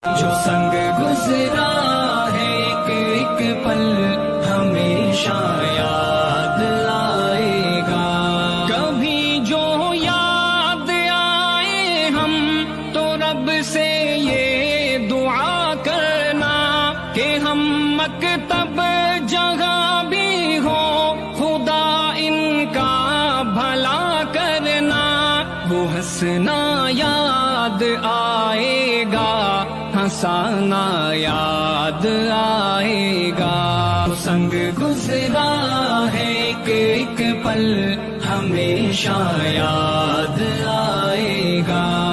جو سنگ گزرا ہے ایک ایک پل ہمیشہ یاد آئے گا. کبھی جو یاد آئے ہم تو رب سے یہ دعا کرنا کہ ہم مکتب جگہ بھی ہو خدا ان کا بھلا کرنا. وہ ہنسنا یاد آئے گا ہنسانا یاد آئے گا. سنگ گزرا ہے ایک ایک پل ہمیشہ یاد آئے گا.